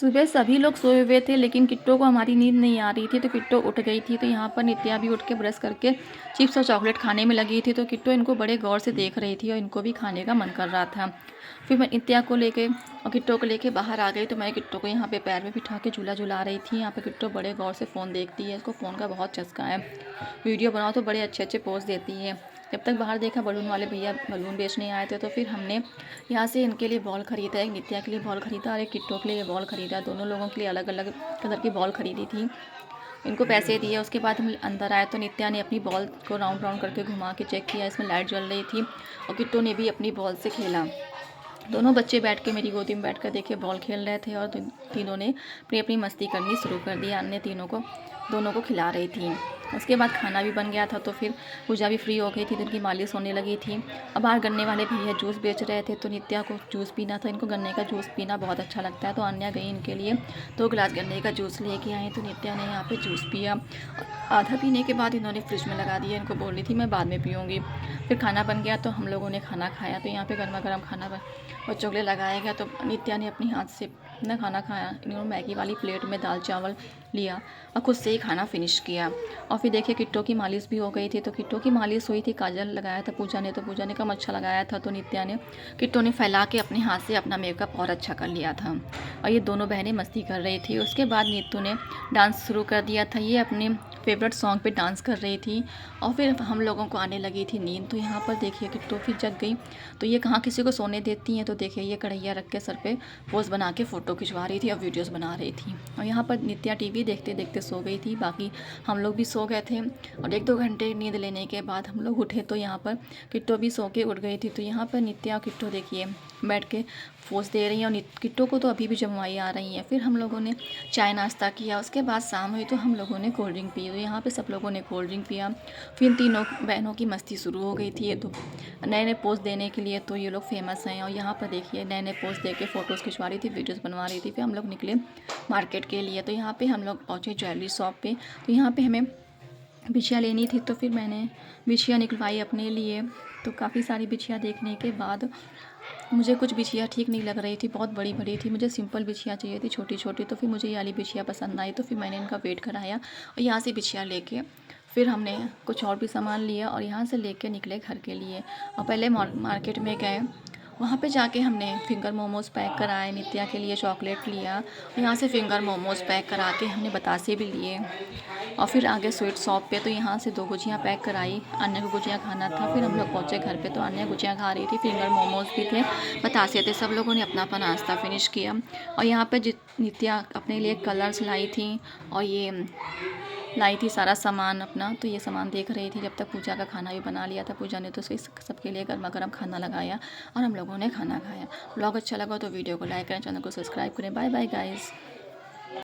सुबह सभी लोग सोए हुए थे, लेकिन किट्टो को हमारी नींद नहीं आ रही थी, तो किट्टो उठ गई थी। तो यहाँ पर नित्या भी उठ के ब्रश करके चिप्स और चॉकलेट खाने में लगी थी। तो किट्टो इनको बड़े गौर से देख रही थी और इनको भी खाने का मन कर रहा था। फिर मैं नित्या को लेके और किट्टो को लेके बाहर आ गई। तो मैं किट्टो को यहाँ पे पैर में बिठा के झूला झुला रही थी। यहाँ पे किट्टो बड़े गौर से फ़ोन देखती है, इसको फ़ोन का बहुत चस्का है। वीडियो बनाओ तो बड़े अच्छे अच्छे पोज देती है। जब तक बाहर देखा बलून वाले भैया बलून बेचने आए थे, तो फिर हमने यहाँ से इनके लिए बॉल ख़रीदा, एक नित्या के लिए बॉल ख़रीदा और एक किट्टो के लिए बॉल ख़रीदा। दोनों लोगों के लिए अलग अलग कलर की बॉल ख़रीदी थी। इनको पैसे दिए, उसके बाद हम अंदर आए तो नित्या ने अपनी बॉल को राउंड राउंड करके घुमा के चेक किया, इसमें लाइट जल रही थी। और किट्टो ने भी अपनी बॉल से खेला। दोनों बच्चे बैठ के मेरी गोदी में बैठ कर देखिए बॉल खेल रहे थे और तीनों ने अपनी अपनी मस्ती करनी शुरू कर दी। अन्य दोनों को खिला रही थी। उसके बाद खाना भी बन गया था, तो फिर पूजा भी फ्री हो गई थी, दिन की मालिश होने लगी थी। अब बाहर गन्ने वाले भैया जूस बेच रहे थे, तो नित्या को जूस पीना था। इनको गन्ने का जूस पीना बहुत अच्छा लगता है, तो अन्या गई इनके लिए 2 गिलास गन्ने का जूस लेके आई। तो नित्या ने यहाँ पे जूस पिया। आधा पीने के बाद इन्होंने फ्रिज में लगा दिया। इनको बोल रही थी मैं बाद में पीऊँगी। फिर खाना बन गया तो हम लोगों ने खाना खाया। तो यहाँ पे गर्मा गर्म खाना बच्चों के लिए लगाया गया। तो नित्या ने अपने हाथ से अपना खाना खाया। इन्होंने मैगी वाली प्लेट में दाल चावल लिया और खुद से ही खाना फिनिश किया। और फिर देखिए किट्टो की मालिश भी हो गई थी। तो किट्टो की मालिश हुई थी, काजल लगाया था पूजा ने, तो पूजा ने कम अच्छा लगाया था। तो नित्या ने किट्टो ने फैला के अपने हाथ से अपना मेकअप और अच्छा कर लिया था। और ये दोनों बहनें मस्ती कर रही थी। उसके बाद नीतू ने डांस शुरू कर दिया था। ये अपने फेवरेट सॉन्ग पे डांस कर रही थी। और फिर हम लोगों को आने लगी थी नींद। तो यहाँ पर देखिए किट्टो फिर जग गई। तो ये कहाँ किसी को सोने देती हैं। तो देखिए ये कढ़ैया रख के सर पे पोज बना के फ़ोटो खिंचवा रही थी और वीडियोस बना रही थी। और यहाँ पर नित्या टीवी देखते देखते सो गई थी। बाकी हम लोग भी सो गए थे। और 1-2 घंटे नींद लेने के बाद हम लोग उठे, तो यहाँ पर किट्टो भी सो के उठ गई थी। तो यहाँ पर नित्या और किट्टो देखिए बैठ के पोज दे रही हैं। और किट्टो को तो अभी भी जमवाई आ रही हैं। फिर हम लोगों ने चाय नाश्ता किया। उसके बाद शाम हुई तो हम लोगों ने कोल्ड ड्रिंक पी। तो यहाँ पे सब लोगों ने कोल्ड ड्रिंक पिया। फिर तीनों बहनों की मस्ती शुरू हो गई थी। ये तो नए नए पोज देने के लिए तो ये लोग फेमस हैं। और यहाँ पर देखिए नए नए पोज दे के फ़ोटोज़ खिंचवा रही थी, वीडियोज़ बनवा रही थी। फिर हम लोग निकले मार्केट के लिए। तो यहाँ पर हम लोग पहुँचे ज्वेलरी शॉप पर। तो यहाँ पर हमें बिछिया लेनी थी, तो फिर मैंने बिछिया निकलवाई अपने लिए। तो काफ़ी सारी बिछिया देखने के बाद मुझे कुछ बिछिया ठीक नहीं लग रही थी, बहुत बड़ी बड़ी थी। मुझे सिंपल बिछिया चाहिए थी, छोटी छोटी। तो फिर मुझे ये वाली बिछिया पसंद आई। तो फिर मैंने इनका वेट कराया और यहाँ से बिछिया लेके फिर हमने कुछ और भी सामान लिया और यहाँ से लेके निकले घर के लिए। और पहले मार्केट में गए, वहाँ पे जाके हमने फिंगर मोमोज़ पैक कराए, नित्या के लिए चॉकलेट लिया। और यहाँ से फिंगर मोमोज़ पैक करा के हमने बतासे भी लिए। और फिर आगे स्वीट शॉप पे, तो यहाँ से 2 गुजियाँ पैक कराई। अन्य को गुजिया खाना था। फिर हम लोग पहुँचे घर पे, तो अन्य गुजिया खा रही थी, फिंगर मोमोज़ भी थे, बतासे थे। सब लोगों ने अपना अपना नाश्ता फिनिश किया। और यहाँ पे नित्या अपने लिए कलर्स लाई थी और ये लाई थी सारा सामान अपना। तो ये सामान देख रही थी जब तक पूजा का खाना भी बना लिया था पूजा ने। तो सबके लिए गर्मा गर्म खाना लगाया और हम लोगों ने खाना खाया। ब्लॉग अच्छा लगा तो वीडियो को लाइक करें, चैनल को सब्सक्राइब करें। Bye bye guys.